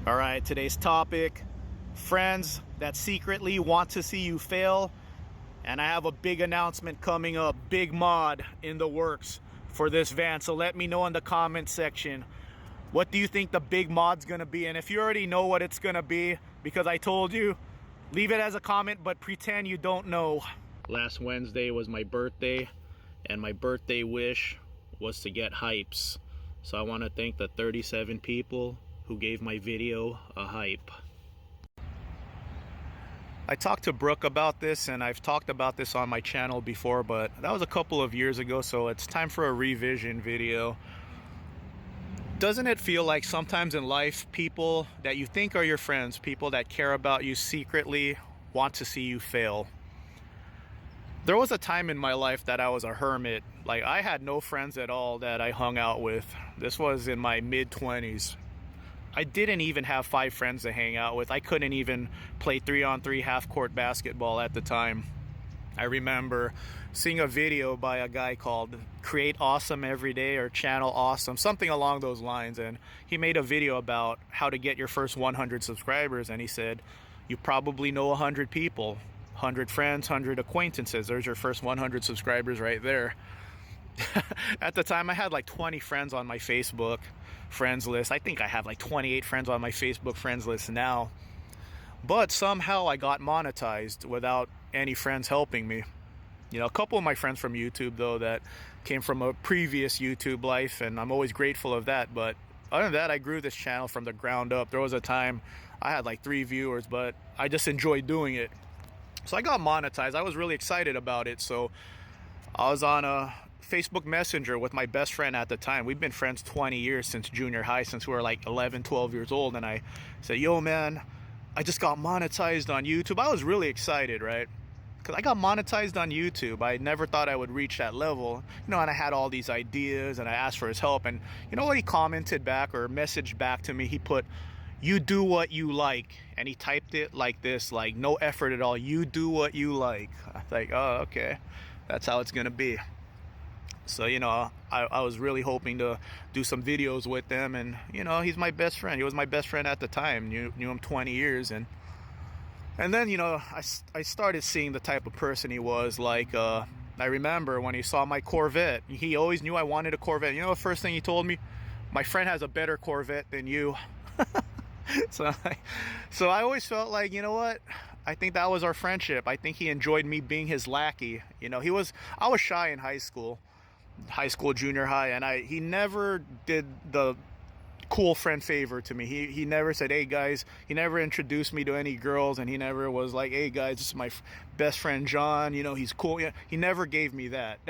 All right, today's topic, friends that secretly want to see you fail. And I have a big announcement coming up, big mod in the works for this van. So let me know in the comment section, what do you think the big mod's gonna be? And if you already know what it's gonna be, because I told you, leave it as a comment, but pretend you don't know. Last Wednesday was my birthday, and my birthday wish was to get hypes. So I wanna thank the 37 people who gave my video a hype. I talked to Brooke about this, and I've talked about this on my channel before, but that was a couple of years ago, so it's time for a revision video. Doesn't it feel like sometimes in life, people that you think are your friends, people that care about you secretly want to see you fail? There was a time in my life that I was a hermit. Like, I had no friends at all that I hung out with. This was in my mid-20s. I didn't even have 5 friends to hang out with. I couldn't even play 3-on-3 half-court basketball at the time. I remember seeing a video by a guy called Create Awesome Every Day or Channel Awesome, something along those lines, and he made a video about how to get your first 100 subscribers, and he said, you probably know 100 people, 100 friends, 100 acquaintances. There's your first 100 subscribers right there. At the time, I had like 20 friends on my Facebook friends list. I think I have like 28 friends on my Facebook friends list now. But somehow I got monetized without any friends helping me. You know, a couple of my friends from YouTube, though, that came from a previous YouTube life, and I'm always grateful of that. But other than that, I grew this channel from the ground up. There was a time I had like 3 viewers, but I just enjoyed doing it. So I got monetized. I was really excited about it. So I was on a Facebook Messenger with my best friend at the time. We've been friends 20 years, since junior high, since we were like 11, 12 years old. And I said, yo, man, I just got monetized on YouTube. I was really excited, right? Because I got monetized on YouTube. I never thought I would reach that level. You know, and I had all these ideas, and I asked for his help. And you know what he commented back or messaged back to me? He put, you do what you like. And he typed it like this, like no effort at all. You do what you like. I was like, oh, okay. That's how it's going to be. So, you know, I was really hoping to do some videos with them, and, you know, he's my best friend. He was my best friend at the time. Knew him 20 years, and then, you know, I started seeing the type of person he was. Like, I remember when he saw my Corvette, he always knew I wanted a Corvette. You know the first thing he told me? My friend has a better Corvette than you. So I always felt like, you know what? I think that was our friendship. I think he enjoyed me being his lackey. You know, I was shy in high school, junior high, and he never did the cool friend favor to me. He never said, hey guys. He never introduced me to any girls, and he never was like, hey guys, this is my best friend John, you know, he's cool. He never gave me that.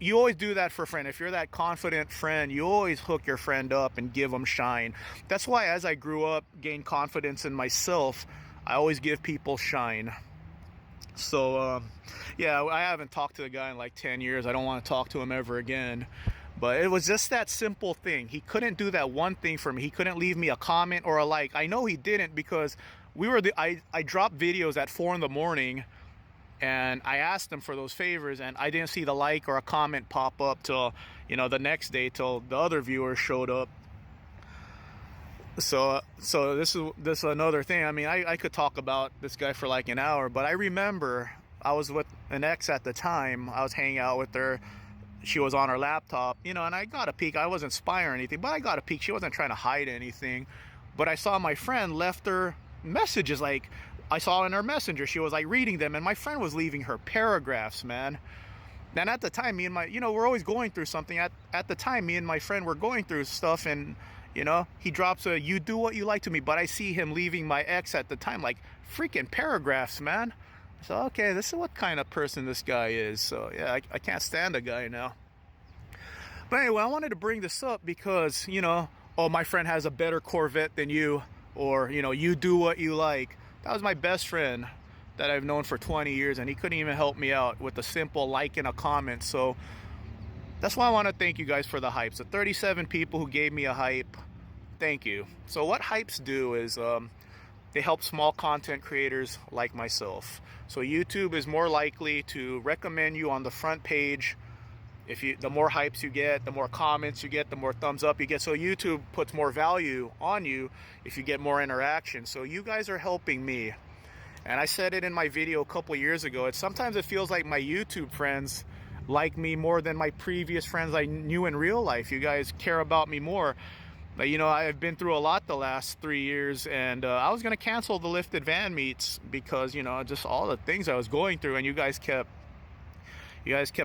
You always do that for a friend. If you're that confident friend, you always hook your friend up and give them shine. That's why as I grew up, gained confidence in myself, I always give people shine. So, yeah, I haven't talked to the guy in like 10 years. I don't want to talk to him ever again. But it was just that simple thing. He couldn't do that one thing for me. He couldn't leave me a comment or a like. I know he didn't, because I dropped videos at 4 in the morning, and I asked him for those favors, and I didn't see the like or a comment pop up till, you know, the next day, till the other viewers showed up. So this is another thing. I mean, I could talk about this guy for like an hour, but I remember I was with an ex at the time. I was hanging out with her. She was on her laptop, you know, and I got a peek. I wasn't spying or anything, but I got a peek. She wasn't trying to hide anything. But I saw my friend left her messages. Like, I saw in her messenger, she was like reading them, and my friend was leaving her paragraphs, man. And at the time, we're always going through something. At the time, me and my friend were going through stuff, and, you know, he drops a, you do what you like to me, but I see him leaving my ex at the time, like, freaking paragraphs, man. So, okay, this is what kind of person this guy is. So, yeah, I can't stand the guy now. But anyway, I wanted to bring this up because, you know, oh, my friend has a better Corvette than you, or, you know, you do what you like. That was my best friend that I've known for 20 years, and he couldn't even help me out with a simple like and a comment. So that's why I want to thank you guys for the hypes. The 37 people who gave me a hype, thank you. So what hypes do is they help small content creators like myself. So YouTube is more likely to recommend you on the front page The more hypes you get, the more comments you get, the more thumbs up you get. So YouTube puts more value on you if you get more interaction. So you guys are helping me. And I said it in my video a couple years ago. Sometimes it feels like my YouTube friends like me more than my previous friends I knew in real life. You guys care about me more. But, you know, I've been through a lot the last 3 years, and I was going to cancel the lifted van meets because, you know, just all the things I was going through, and you guys kept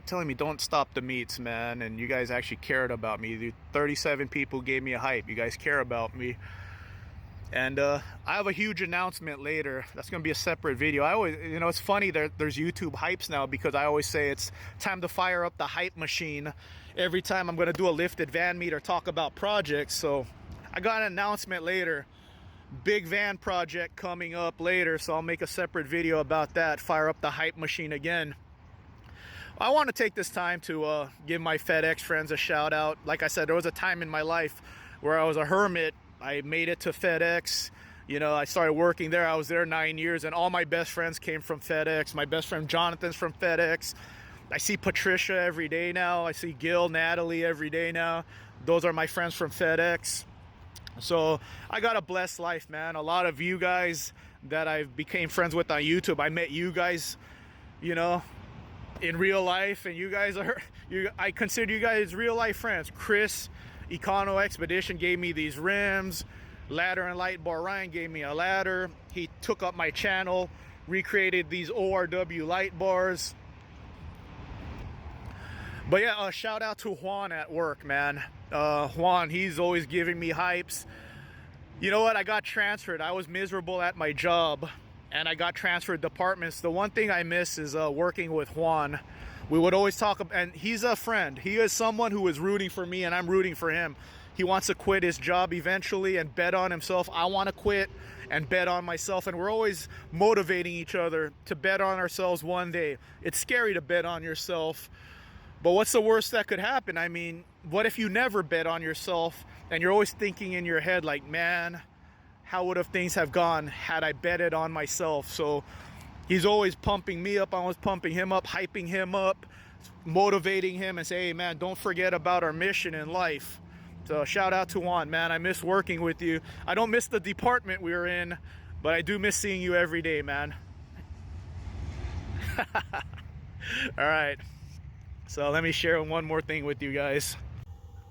telling me don't stop the meets, man. And you guys actually cared about me. 37 people gave me a hype. You guys care about me. And I have a huge announcement later. That's going to be a separate video. I always, you know, it's funny that there's YouTube hypes now, because I always say it's time to fire up the hype machine every time I'm going to do a lifted van meet or talk about projects. So I got an announcement later. Big van project coming up later, so I'll make a separate video about that. Fire up the hype machine again. I want to take this time to give my FedEx friends a shout out. Like I said, there was a time in my life where I was a hermit. I made it to FedEx. You know, I started working there. I was there 9 years, and all my best friends came from FedEx. My best friend Jonathan's from FedEx. I see Patricia every day now. I see Gil, Natalie every day now. Those are my friends from FedEx. So I got a blessed life, man. A lot of you guys that I became friends with on YouTube, I met you guys, you know, in real life, and you guys are, I consider you guys real life friends. Chris, Econo Expedition, gave me these rims. Ladder and Light Bar Ryan gave me a ladder. He took up my channel, recreated these ORW light bars. But yeah, shout out to Juan at work, man. Juan, he's always giving me hypes. You know what? I got transferred. I was miserable at my job, and I got transferred departments. The one thing I miss is working with Juan. We would always talk, and he's a friend. He is someone who is rooting for me, and I'm rooting for him. He wants to quit his job eventually and bet on himself. I want to quit and bet on myself, and we're always motivating each other to bet on ourselves one day. It's scary to bet on yourself, but what's the worst that could happen? I mean, what if you never bet on yourself and you're always thinking in your head like, man, how would have things have gone had I betted on myself? So he's always pumping me up. I'm always pumping him up, hyping him up, motivating him, and say, hey, man, don't forget about our mission in life. So shout out to Juan, man. I miss working with you. I don't miss the department we were in, but I do miss seeing you every day, man. All right. So let me share one more thing with you guys.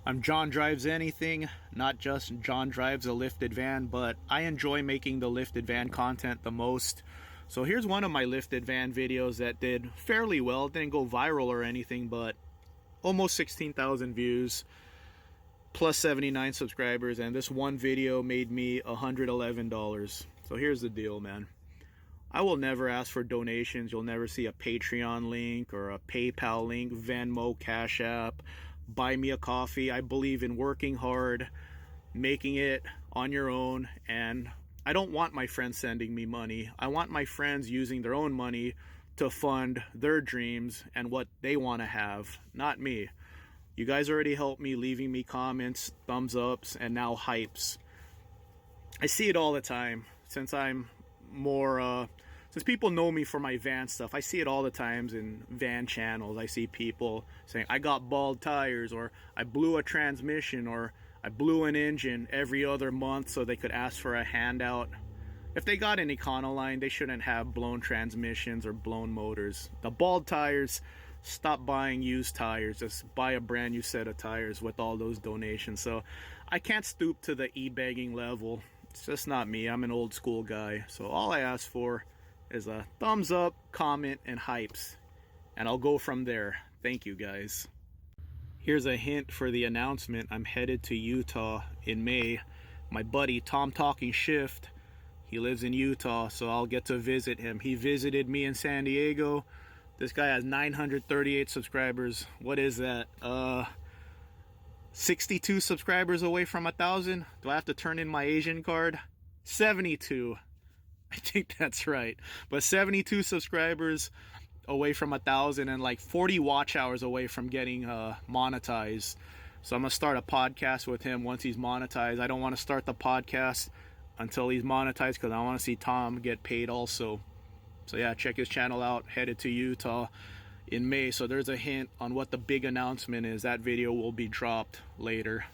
I'm John Drives Anything, not just John Drives a Lifted Van, but I enjoy making the lifted van content the most. So here's one of my lifted van videos that did fairly well. It didn't go viral or anything, but almost 16,000 views, plus 79 subscribers, and this one video made me $111. So here's the deal, man. I will never ask for donations. You'll never see a Patreon link or a PayPal link, Venmo, Cash App, buy me a coffee. I believe in working hard, making it on your own, and I don't want my friends sending me money. I want my friends using their own money to fund their dreams and what they want to have, not me. You guys already helped me, leaving me comments, thumbs ups, and now hypes. I see it all the time. Since I'm more, since people know me for my van stuff, I see it all the times in van channels. I see people saying, I got bald tires, or I blew a transmission, or I blew an engine every other month so they could ask for a handout. If they got an Econoline, they shouldn't have blown transmissions or blown motors. The bald tires, stop buying used tires. Just buy a brand new set of tires with all those donations. So I can't stoop to the e-begging level. It's just not me. I'm an old school guy. So all I ask for is a thumbs up, comment, and hypes. And I'll go from there. Thank you, guys. Here's a hint for the announcement. I'm headed to Utah in May. My buddy, Tom Talking Shift, he lives in Utah, so I'll get to visit him. He visited me in San Diego. This guy has 938 subscribers. What is that? 62 subscribers away from 1,000. Do I have to turn in my Asian card? 72. I think that's right. But 72 subscribers away from 1,000, and like 40 watch hours away from getting monetized. So I'm gonna start a podcast with him once he's monetized. I don't want to start the podcast until he's monetized because I want to see Tom get paid also. So yeah, check his channel out. Headed to Utah. in May. So there's a hint on what the big announcement is. That video will be dropped later.